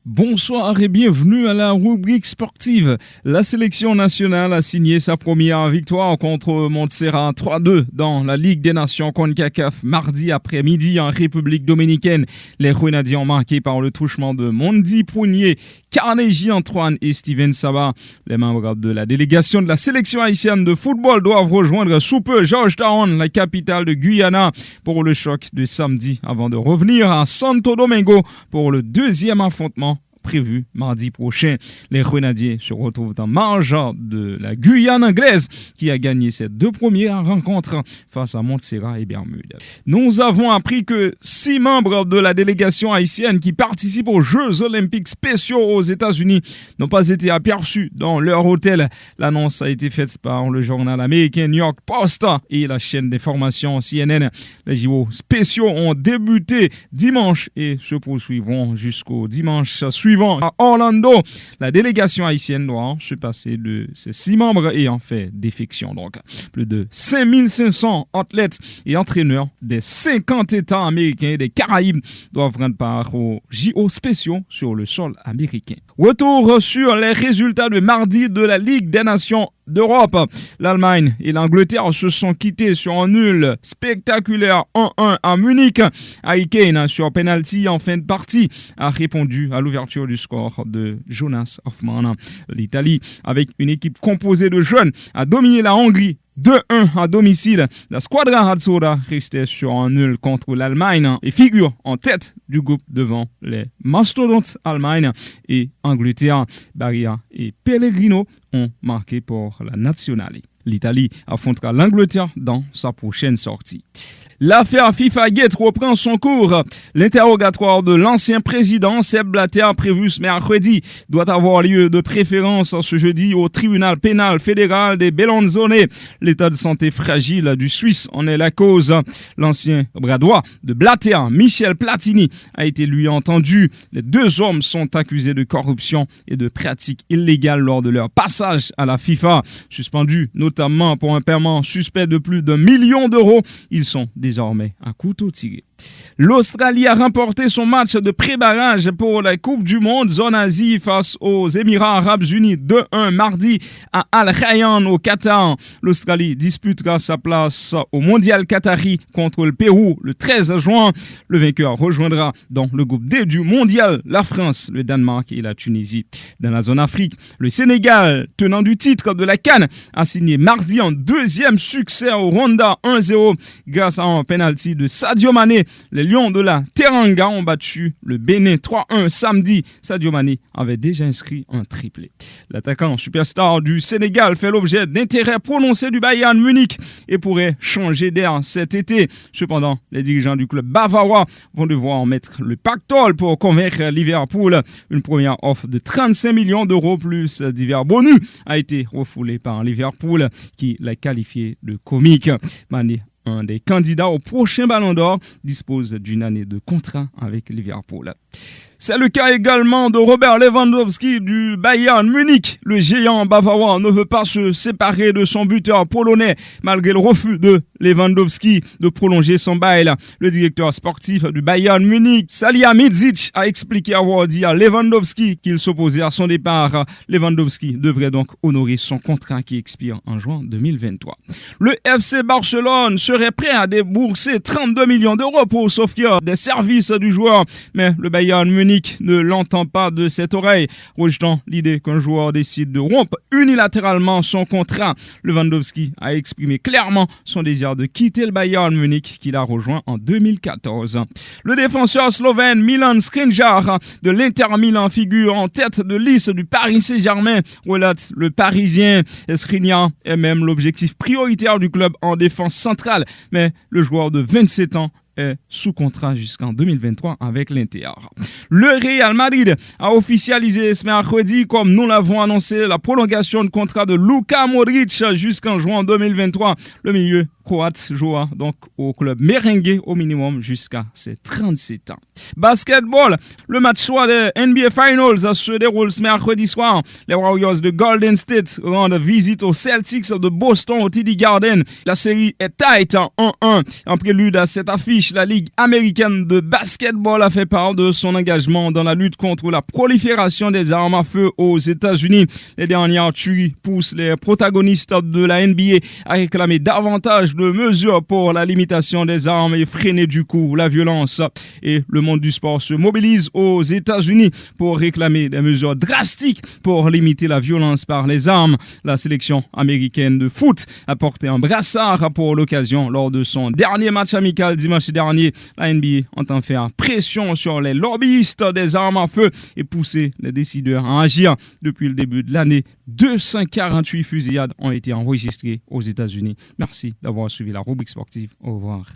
Bonsoir et bienvenue à la rubrique sportive. La sélection nationale a signé sa première victoire contre Montserrat 3-2 dans la Ligue des Nations CONCACAF mardi après-midi en République dominicaine. Les Grenadiers ont marqué par le touchement de Mondi Prunier, Carnegie Antoine et Steven Saba. Les membres de la délégation de la sélection haïtienne de football doivent rejoindre sous peu Georgetown, la capitale de Guyana, pour le choc de samedi avant de revenir à Santo Domingo pour le deuxième affrontement prévu mardi prochain. Les Grenadiers se retrouvent en marge de la Guyane anglaise qui a gagné ses deux premières rencontres face à Montserrat et Bermude. Nous avons appris que 6 membres de la délégation haïtienne qui participent aux Jeux olympiques spéciaux aux États-Unis n'ont pas été aperçus dans leur hôtel. L'annonce a été faite par le journal américain New York Post et la chaîne d'information CNN. Les JO spéciaux ont débuté dimanche et se poursuivront jusqu'au dimanche suivant à Orlando. La délégation haïtienne doit se passer de ses 6 membres ayant fait défection. Donc, plus de 5500 athlètes et entraîneurs des 50 États américains et des Caraïbes doivent prendre part aux JO spéciaux sur le sol américain. Retour sur les résultats de mardi de la Ligue des Nations d'Europe. L'Allemagne et l'Angleterre se sont quittés sur un nul spectaculaire 1-1 à Munich. Harry Kane, sur penalty en fin de partie, a répondu à l'ouverture du score de Jonas Hoffmann. L'Italie, avec une équipe composée de jeunes, a dominé la Hongrie 2-1 à domicile. La Squadra Azzurra restait sur un nul contre l'Allemagne et figure en tête du groupe devant les mastodontes Allemagne et Angleterre. Barria et Pellegrino ont marqué pour la Nazionale. L'Italie affrontera l'Angleterre dans sa prochaine sortie. L'affaire FIFA Gate reprend son cours. L'interrogatoire de l'ancien président Sepp Blatter prévu ce mercredi doit avoir lieu de préférence ce jeudi au tribunal pénal fédéral des Bellinzone. L'état de santé fragile du Suisse en est la cause. L'ancien bras droit de Blatter, Michel Platini, a été lui entendu. Les 2 hommes sont accusés de corruption et de pratiques illégales lors de leur passage à la FIFA. Suspendus notamment pour un paiement suspect de plus d'1 million d'euros, ils sont désormais à couteau tiré. L'Australie a remporté son match de pré-barrage pour la Coupe du Monde zone Asie face aux Émirats Arabes Unis 2-1 mardi à Al Rayyan au Qatar. L'Australie disputera sa place au Mondial Qatari contre le Pérou le 13 juin. Le vainqueur rejoindra dans le groupe D du Mondial la France, le Danemark et la Tunisie. Dans la zone Afrique, le Sénégal, tenant du titre de la CAN, a signé mardi un 2e succès au Rwanda 1-0 grâce à un penalty de Sadio Mané. Les Lions de la Teranga ont battu le Bénin 3-1 samedi. Sadio Mané avait déjà inscrit un triplé. L'attaquant superstar du Sénégal fait l'objet d'intérêts prononcés du Bayern Munich et pourrait changer d'air cet été. Cependant, les dirigeants du club bavarois vont devoir mettre le pactole pour convaincre Liverpool. Une première offre de 35 millions d'euros plus divers bonus a été refoulée par Liverpool qui l'a qualifié de comique. Mané, un des candidats au prochain Ballon d'Or, dispose d'une année de contrat avec Liverpool. C'est le cas également de Robert Lewandowski du Bayern Munich. Le géant bavarois ne veut pas se séparer de son buteur polonais malgré le refus de Lewandowski de prolonger son bail. Le directeur sportif du Bayern Munich, Salihamidzic, a expliqué avoir dit à Lewandowski qu'il s'opposait à son départ. Lewandowski devrait donc honorer son contrat qui expire en juin 2023. Le FC Barcelone serait prêt à débourser 32 millions d'euros pour s'offrir des services du joueur, mais le Bayern Munich ne l'entend pas de cette oreille, rejetant l'idée qu'un joueur décide de rompre unilatéralement son contrat. Lewandowski a exprimé clairement son désir de quitter le Bayern Munich qu'il a rejoint en 2014. Le défenseur slovène Milan Skriniar de l'Inter Milan figure en tête de liste du Paris Saint-Germain, relate le Parisien. Skriniar est même l'objectif prioritaire du club en défense centrale, mais le joueur de 27 ans est sous contrat jusqu'en 2023 avec l'Inter. Le Real Madrid a officialisé ce mercredi, comme nous l'avons annoncé, la prolongation de contrat de Luka Modric jusqu'en juin 2023. Le milieu croate joua donc au club merengue au minimum jusqu'à ses 37 ans. Basketball, le match soir des NBA Finals se déroule ce mercredi soir. Les Warriors de Golden State rendent visite aux Celtics de Boston au TD Garden. La série est tight en 1-1. En prélude à cette affiche, la Ligue américaine de basketball a fait part de son engagement dans la lutte contre la prolifération des armes à feu aux États-Unis. Les dernières tueries poussent les protagonistes de la NBA à réclamer davantage de mesures pour la limitation des armes et freiner du coup la violence. Et le monde du sport se mobilise aux États-Unis pour réclamer des mesures drastiques pour limiter la violence par les armes. La sélection américaine de foot a porté un brassard pour l'occasion lors de son dernier match amical dimanche dernier. La NBA entend faire pression sur les lobbyistes des armes à feu et pousser les décideurs à agir. Depuis le début de l'année, 248 fusillades ont été enregistrées aux États-Unis. Merci d'avoir suivi la rubrique sportive. Au revoir.